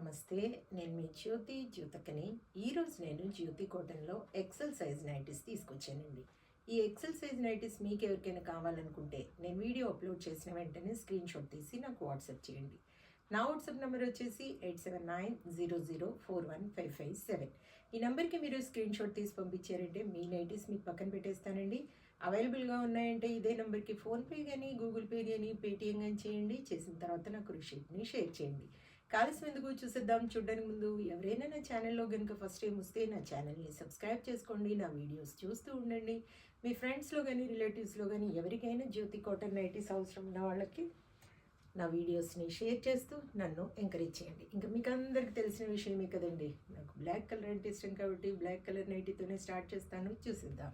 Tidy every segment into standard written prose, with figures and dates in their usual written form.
నమస్తే, నేను మీ జ్యోతికని. ఈరోజు నేను జ్యోతి కాటన్లో ఎక్సెల్ సైజ్ నైటీస్ తీసుకొచ్చానండి. ఈ ఎక్సెల్ సైజ్ నైటీస్ మీకు ఎవరికైనా కావాలనుకుంటే నేను వీడియో అప్లోడ్ చేసిన వెంటనే స్క్రీన్ షాట్ తీసి నాకు వాట్సాప్ చేయండి. నా వాట్సాప్ నెంబర్ వచ్చేసి 8790041557. ఈ నెంబర్కి మీరు స్క్రీన్ షాట్ తీసి పంపించారంటే మీ నైటీస్ మీకు పక్కన పెట్టేస్తానండి. అవైలబుల్గా ఉన్నాయంటే ఇదే నెంబర్కి ఫోన్పే కానీ గూగుల్ పే కానీ పేటిఎం కానీ చేయండి. చేసిన తర్వాత నాకు రిసీప్ట్ని షేర్ చేయండి. కాలుష్యం ఎందుకు చూసేద్దాం. చూడడానికి ముందు ఎవరైనా నా ఛానల్లో కనుక ఫస్ట్ టైం వస్తే నా ఛానల్ని సబ్స్క్రైబ్ చేసుకోండి. నా వీడియోస్ చూస్తూ ఉండండి. మీ ఫ్రెండ్స్లో కానీ రిలేటివ్స్లో కానీ ఎవరికైనా జ్యోతి కాటన్ నైటీస్ అవసరం ఉన్న వాళ్ళకి నా వీడియోస్ని షేర్ చేస్తూ నన్ను ఎంకరేజ్ చేయండి. ఇంకా మీకు అందరికీ తెలిసిన విషయమే కదండి, నాకు బ్లాక్ కలర్ అంటే ఇష్టం కాబట్టి బ్లాక్ కలర్ నైటీతోనే స్టార్ట్ చేస్తాను. చూసిద్దాం.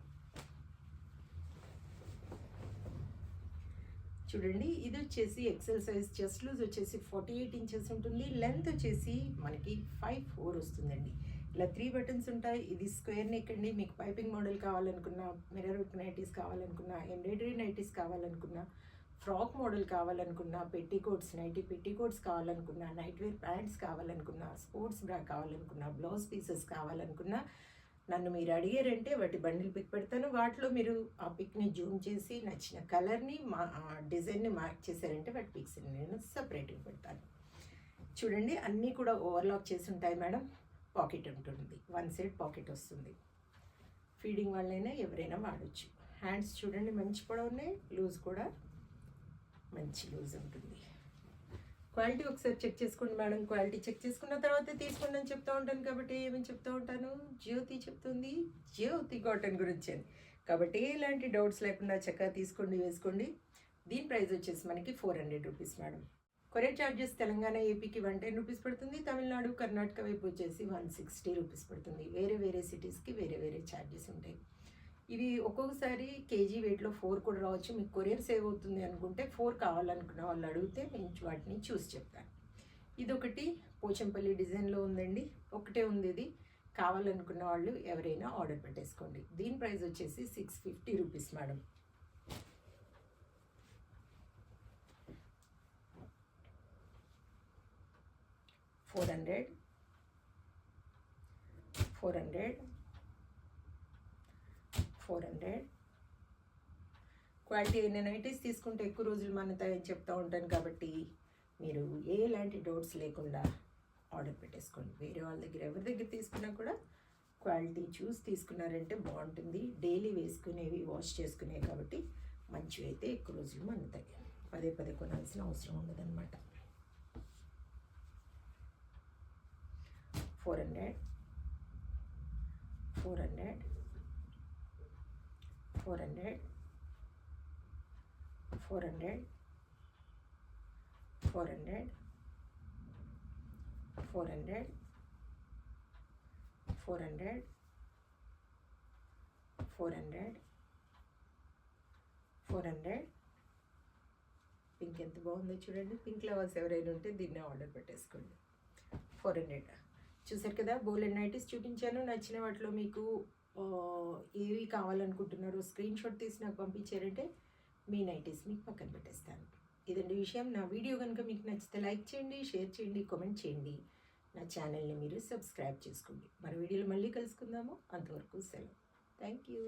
చూడండి, ఇది వచ్చేసి ఎక్సెల్ సైజ్. చెస్ట్ లూజ్ వచ్చేసి 48 ఇంచెస్ ఉంటుంది. లెంత్ వచ్చేసి మనకి 5'4" వస్తుందండి. ఇలా 3 బటన్స్ ఉంటాయి. ఇది స్క్వేర్ నెక్ అండి. మీకు పైపింగ్ మోడల్ కావాలనుకున్నా, మిర్రర్ వర్క్ నైటీస్ కావాలనుకున్నా, ఎంబ్రాయిడరీ నైటీస్ కావాలనుకున్నా, ఫ్రాక్ మోడల్ కావాలనుకున్నా, పెట్టికోట్స్ నైటీ పెట్టికోట్స్ కావాలనుకున్నా, నైట్ వేర్ ప్యాంట్స్ కావాలనుకున్నా, స్పోర్ట్స్ బ్రా కావాలనుకున్నా, బ్లౌజ్ పీసెస్ కావాలనుకున్నా నన్ను మీరు అడిగారంటే వాటి బండిల్ పిక్ పెడతాను. వాటిలో మీరు ఆ పిక్ని జూమ్ చేసి నచ్చిన కలర్ని డిజైన్ని మార్క్ చేశారంటే వాటి పిక్స్ని నేను సపరేట్గా పెడతాను. చూడండి, అన్నీ కూడా ఓవర్లాక్ చేసి ఉంటాయి మేడం. పాకెట్ ఉంటుంది, 1 సైడ్ పాకెట్ వస్తుంది. ఫీడింగ్ వాళ్ళైనా ఎవరైనా వాడచ్చు. హ్యాండ్స్ చూడండి మంచి పొడవు ఉన్నాయి, లూజ్ కూడా మంచి లూజ్ ఉంటుంది. క్వాలిటీ ఒకసారి చెక్ చేసుకోండి మేడం. క్వాలిటీ చెక్ చేసుకున్న తర్వాత తీసుకోండి అని చెప్తూ ఉంటాను కాబట్టి ఏమని చెప్తూ ఉంటాను, జ్యోతి చెప్తుంది జ్యోతి కాటన్ గురించి అని. కాబట్టి ఎలాంటి డౌట్స్ లేకుండా చక్కగా తీసుకోండి, వేసుకోండి. దీని ప్రైస్ వచ్చేసి మనకి 400 rupees madam. Courier charges Telangana ఏపీకి 110 రూపీస్ పడుతుంది. తమిళనాడు కర్ణాటక వైపు వచ్చేసి 160 రూపీస్ పడుతుంది. వేరే వేరే సిటీస్కి వేరే వేరే ఛార్జెస్ ఉంటాయి. ఇవి ఒక్కొక్కసారి కేజీ వెయిట్లో 4 కూడా రావచ్చు. మీకు కొరియర్ సేవ్ అవుతుంది అనుకుంటే 4 కావాలనుకున్న వాళ్ళు అడిగితే నేను వాటిని చూసి చెప్తాను. ఇదొకటి పోచంపల్లి డిజైన్లో ఉందండి. ఒకటే ఉంది. ఇది కావాలనుకున్న వాళ్ళు ఎవరైనా ఆర్డర్ పెట్టేసుకోండి. దీని ప్రైస్ వచ్చేసి 650 రూపీస్ మేడం. $400 క్వాలిటీ అయిన నైటీస్ తీసుకుంటే ఎక్కువ రోజులు మన్నుతాయని చెప్తూ ఉంటాను కాబట్టి మీరు ఎలాంటి డౌట్స్ లేకుండా ఆర్డర్ పెట్టేసుకోండి. వేరే వాళ్ళ దగ్గర ఎవరి దగ్గర తీసుకున్నా కూడా క్వాలిటీ చూసి తీసుకున్నారంటే బాగుంటుంది. డైలీ వేసుకునేవి, వాష్ చేసుకునేవి కాబట్టి మంచివి అయితే ఎక్కువ రోజులు మన్నుతాయి. పదే పదే కొనాల్సిన అవసరం ఉండదన్నమాట. 400 పింక్ ఎంత బాగుందో చూడండి. పింక్ లవర్స్ ఎవరైనా ఉంటే దీన్ని ఆర్డర్ పెట్టేసుకోండి. 400 చూసారు కదా. బోలెడ్ నైటీస్ చూపించాను. నచ్చిన వాటిలో మీకు ఏవి కావాలనుకుంటున్నారో స్క్రీన్ షాట్ తీసి నాకు పంపించారంటే మీ నైటీస్ మీకు పక్కన పెట్టేస్తాను. ఇదండి విషయం. నా వీడియో కనుక మీకు నచ్చితే లైక్ చేయండి, షేర్ చేయండి, కామెంట్ చేయండి. నా ఛానల్ని మీరు సబ్స్క్రైబ్ చేసుకోండి. మరో వీడియోలో మళ్ళీ కలుసుకుందాము. అంతవరకు సెలవు. Thank you.